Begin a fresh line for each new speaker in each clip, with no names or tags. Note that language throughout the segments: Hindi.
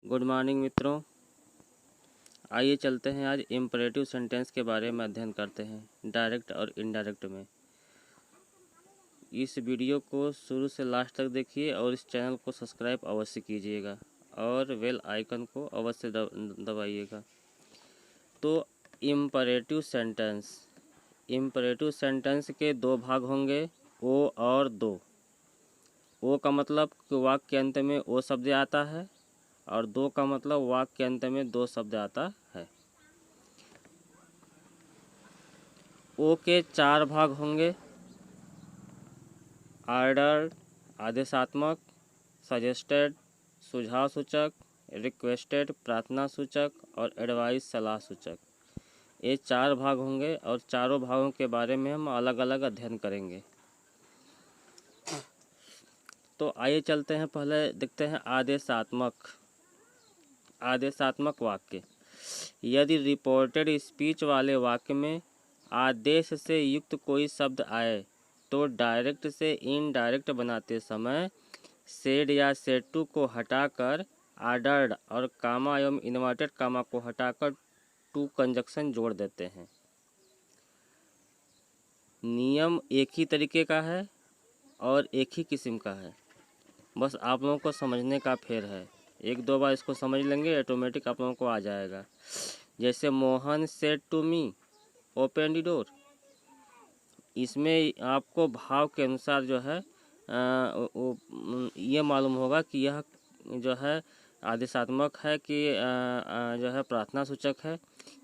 गुड मॉर्निंग मित्रों। आइए चलते हैं आज इम्परेटिव सेंटेंस के बारे में अध्ययन करते हैं डायरेक्ट और इनडायरेक्ट में। इस वीडियो को शुरू से लास्ट तक देखिए और इस चैनल को सब्सक्राइब अवश्य कीजिएगा और बेल आइकन को अवश्य दबाइएगा। तो इम्परेटिव सेंटेंस के दो भाग होंगे, ओ और दो। ओ का मतलब कि वाक्य के अंत में ओ शब्द आता है और दो का मतलब वाक्य के अंत में दो शब्द आता है। ओ के चार भाग होंगे, ऑर्डर्ड आदेशात्मक, सजेस्टेड सुझाव सूचक, रिक्वेस्टेड प्रार्थना सूचक और एडवाइस सलाह सूचक। ये चार भाग होंगे और चारों भागों के बारे में हम अलग अलग अध्ययन करेंगे। तो आइए चलते हैं, पहले देखते हैं आदेशात्मक वाक्य। यदि रिपोर्टेड स्पीच वाले वाक्य में आदेश से युक्त कोई शब्द आए तो डायरेक्ट से इनडायरेक्ट बनाते समय सेड या सेड टू को हटाकर ऑर्डर्ड और कामा एवं इन्वर्टेड कामा को हटाकर टू कंजक्शन जोड़ देते हैं। नियम एक ही तरीके का है और एक ही किस्म का है, बस आप लोगों को समझने का फेर है। एक दो बार इसको समझ लेंगे ऑटोमेटिक आप लोगों को आ जाएगा। जैसे Mohan said to me open the door, इसमें आपको भाव के अनुसार जो है ये मालूम होगा कि यह जो है आदेशात्मक है कि जो है प्रार्थना सूचक है।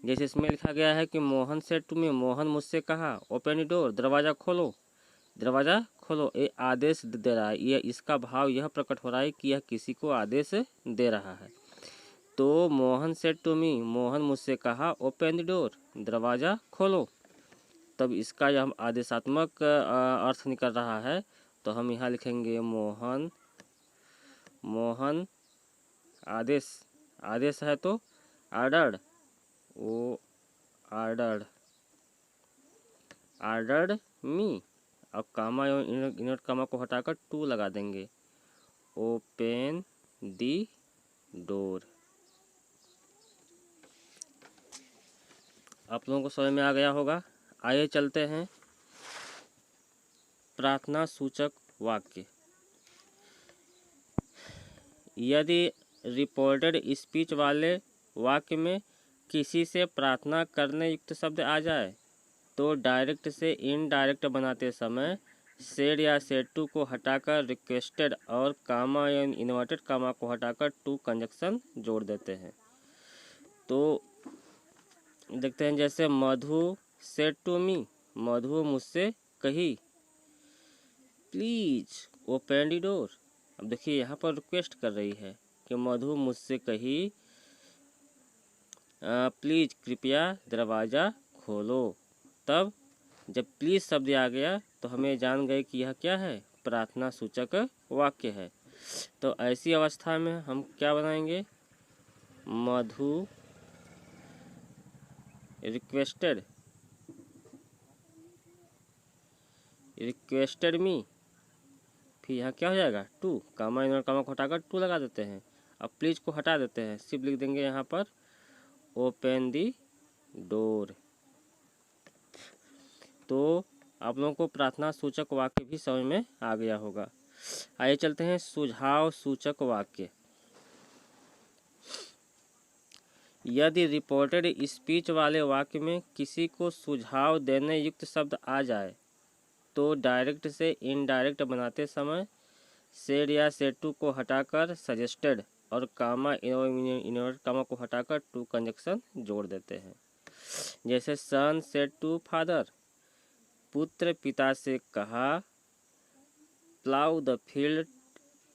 जैसे इसमें लिखा गया है कि Mohan said to me, Mohan मुझसे कहा ओपन द डोर, दरवाज़ा खोलो, दरवाज़ा खोलो। ये आदेश दे रहा है, ये इसका भाव यह प्रकट हो रहा है कि यह किसी को आदेश दे रहा है। तो Mohan said to me, Mohan मुझसे कहा ओपन द डोर, दरवाज़ा खोलो। तब इसका जब आदेशात्मक अर्थ निकल रहा है तो हम यहाँ लिखेंगे मोहन आदेश है तो ऑर्डर्ड, वो ऑर्डर्ड मी। अब कामा एवं इनवर्ट कामा को हटाकर टू लगा देंगे, ओपन दी डोर। आप लोगों को समझ में आ गया होगा। आइए चलते हैं प्रार्थना सूचक वाक्य। यदि रिपोर्टेड स्पीच वाले वाक्य में किसी से प्रार्थना करने युक्त शब्द आ जाए तो डायरेक्ट से इनडायरेक्ट बनाते समय सेड या सेड टू को हटाकर रिक्वेस्टेड और कामा या इन्वर्टेड कामा को हटाकर टू कंजक्शन जोड़ देते हैं। तो देखते हैं, जैसे मधु सेड टू मी, मधु मुझसे कही प्लीज ओपन द डोर। अब देखिए यहाँ पर रिक्वेस्ट कर रही है कि मधु मुझसे कही प्लीज कृपया दरवाज़ा खोलो। तब जब प्लीज शब्द आ गया तो हमें जान गए कि यह क्या है, प्रार्थना सूचक वाक्य है। तो ऐसी अवस्था में हम क्या बनाएंगे, मधु रिक्वेस्टेड मी, फिर यहाँ क्या हो जाएगा टू, कामा इनवर्ट कामा को हटाकर टू लगा देते हैं। अब प्लीज को हटा देते हैं, सिर्फ लिख देंगे यहाँ पर ओपन दी डोर। तो आप लोगों को प्रार्थना सूचक वाक्य भी समझ में आ गया होगा। आइए चलते हैं सुझाव सूचक वाक्य। यदि रिपोर्टेड स्पीच वाले वाक्य में किसी को सुझाव देने युक्त शब्द आ जाए तो डायरेक्ट से इनडायरेक्ट बनाते समय सेड या सेड टू को हटाकर सजेस्टेड और कामा इनवर्ट कामा को हटाकर टू कंजक्शन जोड़ देते हैं। जैसे सन सेड टू फादर, पुत्र पिता से कहा प्लाउ द फील्ड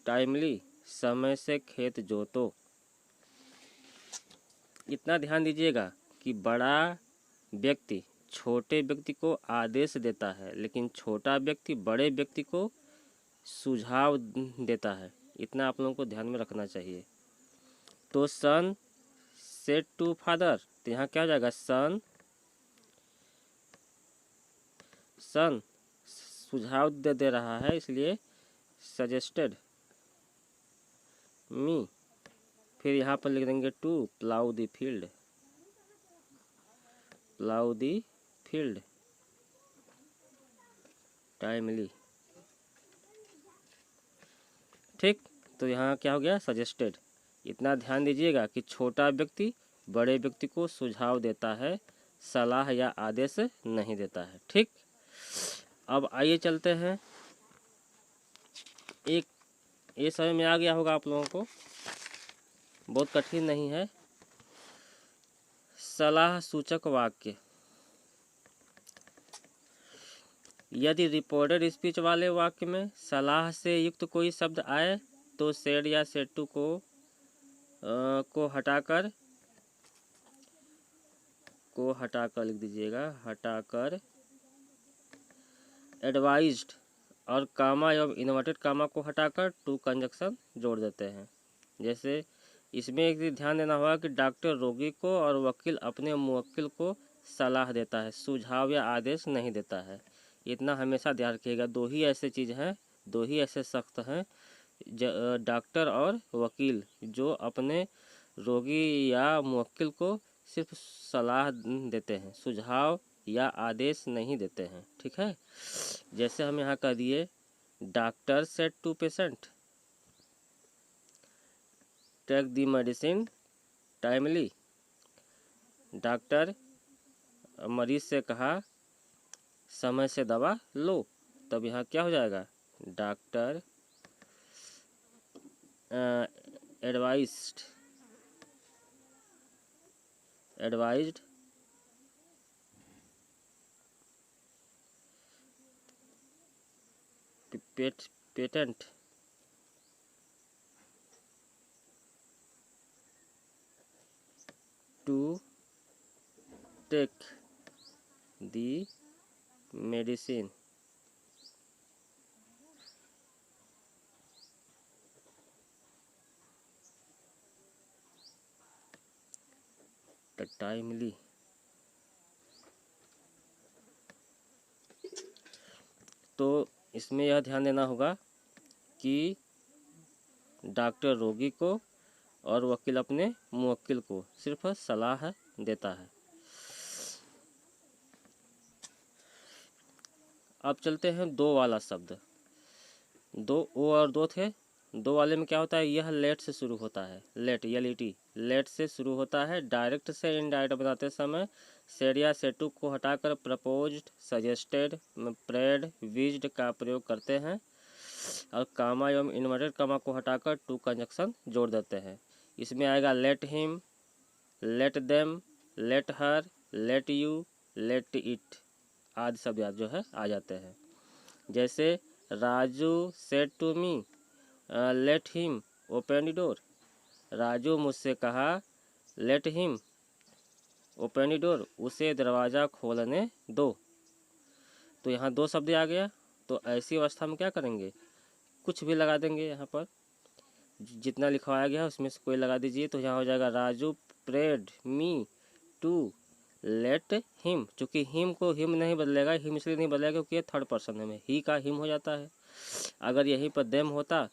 टाइमली, समय से खेत जोतो। इतना ध्यान दीजिएगा कि बड़ा व्यक्ति छोटे व्यक्ति को आदेश देता है, लेकिन छोटा व्यक्ति बड़े व्यक्ति को सुझाव देता है। इतना आप लोगों को ध्यान में रखना चाहिए। तो सन सेड टू फादर, तो यहाँ क्या हो जाएगा, सन सुझाव दे रहा है, इसलिए सजेस्टेड मी, फिर यहाँ पर लिख देंगे to plough the field, plough the field timely. ठीक, तो यहाँ क्या हो गया, सजेस्टेड। इतना ध्यान दीजिएगा कि छोटा व्यक्ति बड़े व्यक्ति को सुझाव देता है, सलाह या आदेश नहीं देता है। ठीक, अब आइए चलते हैं, एक ये समझ में आ गया होगा आप लोगों को, बहुत कठिन नहीं है। सलाह सूचक वाक्य, यदि रिपोर्टेड स्पीच वाले वाक्य में सलाह से युक्त कोई शब्द आए तो सेड या सेड टू को हटाकर लिख दीजिएगा, हटाकर एडवाइज्ड और कामा एवं इन्वर्टेड कामा को हटाकर टू कंजक्शन जोड़ देते हैं। जैसे इसमें एक ध्यान देना होगा कि डॉक्टर रोगी को और वकील अपने मुवक्किल को सलाह देता है, सुझाव या आदेश नहीं देता है। इतना हमेशा ध्यान रखिएगा। दो ही ऐसे चीज़ हैं, दो ही ऐसे शख्स हैं, डॉक्टर और वकील, जो अपने रोगी या मुवक्किल को सिर्फ सलाह देते हैं, सुझाव या आदेश नहीं देते हैं। ठीक है, जैसे हम यहाँ कर दिए, doctor said to patient take the medicine timely. Doctor मरीज से कहा समय से दवा लो। तब यहाँ क्या हो जाएगा, doctor advised patient to take the medicine timely. तो इसमें यह ध्यान देना होगा कि डॉक्टर रोगी को और वकील अपने मुवक्किल को सिर्फ सलाह देता है। अब चलते हैं दो वाला शब्द। दो ओ और दो थे। दो वाले में क्या होता है, यह लेट से शुरू होता है, लेट एलईटी, लेट से शुरू होता है। डायरेक्ट से इनडायरेक्ट बनाते समय सेड या सेड टू को हटाकर प्रपोज्ड, सजेस्टेड, प्रेड, विज्ड का प्रयोग करते हैं और कामा एवं इन्वर्टेड कामा को हटाकर टू कंजक्शन जोड़ देते हैं। इसमें आएगा let him, let them, let her, let you, let it आदि शब्द जो है आ जाते हैं। जैसे Raju said to me let him open the door. Raju मुझसे कहा let him open the door, उसे दरवाज़ा खोलने दो। तो यहाँ दो शब्द आ गया। तो ऐसी अवस्था में क्या करेंगे, कुछ भी लगा देंगे। यहाँ पर जितना लिखवाया गया है उसमें से कोई लगा दीजिए। तो यहाँ हो जाएगा Raju prayed me to let him. चूँकि हिम को हिम नहीं बदलेगा, हिम इसलिए नहीं बदलेगा क्योंकि ये थर्ड पर्सन में ही का हिम हो जाता है। अगर यहीं पर देम होता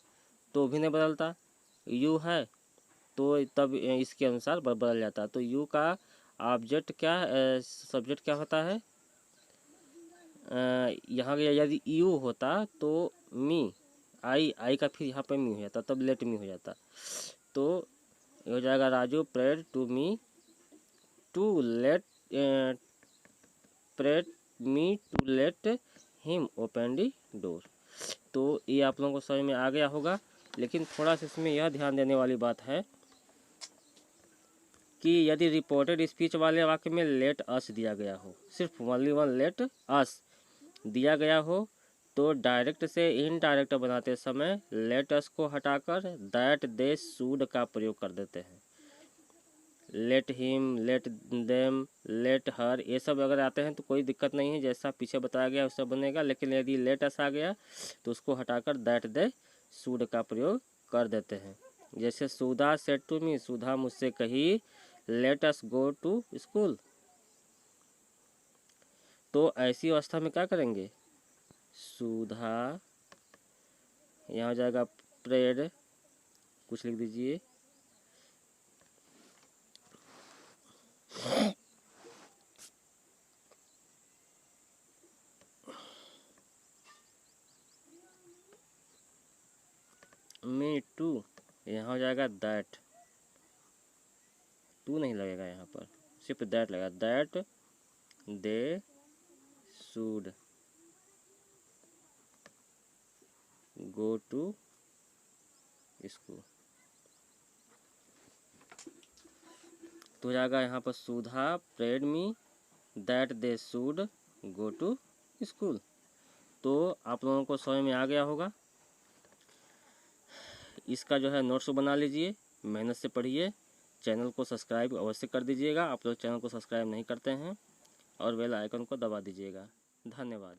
तो भी नहीं बदलता, यू है तो तब इसके अनुसार बदल जाता। तो यू का ऑब्जेक्ट क्या, सब्जेक्ट क्या होता है, यहाँ यदि यू होता तो मी, आई का फिर यहाँ पे मी हो जाता, तब लेट मी हो जाता। तो ये हो जाएगा Raju prayed to me to let prayed me to let him open the door. तो ये आप लोगों को समझ में आ गया होगा। लेकिन थोड़ा सा इसमें यह ध्यान देने वाली बात है कि यदि रिपोर्टेड स्पीच वाले वाक्य में लेट अस दिया गया हो, सिर्फ ओनली वन लेट अस दिया गया हो, तो डायरेक्ट से इनडायरेक्ट बनाते समय लेट अस को हटाकर दैट दे शुड का प्रयोग कर देते हैं। Late him, let them, let हर, ये सब अगर आते हैं तो कोई दिक्कत नहीं है, जैसा पीछे बताया गया वैसा बनेगा। लेकिन यदि लेट अस आ गया तो उसको हटाकर दैट दे शुड का प्रयोग कर देते हैं। जैसे सुधा सेड टू मी, सुधा मुझसे कही let us go to school. तो ऐसी अवस्था में क्या करेंगे, सुधा, यहाँ हो जाएगा प्रेड, कुछ लिख दीजिए, मी टू, यहाँ हो जाएगा दैट, टू नहीं लगेगा यहाँ पर, सिर्फ दैट लगेगा, that they should go to school. तो हो जाएगा यहाँ पर Sudha prayed me that they should go to school. तो आप लोगों को समझ में आ गया होगा। इसका जो है नोट्स बना लीजिए, मेहनत से पढ़िए, चैनल को सब्सक्राइब अवश्य कर दीजिएगा। आप लोग चैनल को सब्सक्राइब नहीं करते हैं, और बेल आइकन को दबा दीजिएगा। धन्यवाद।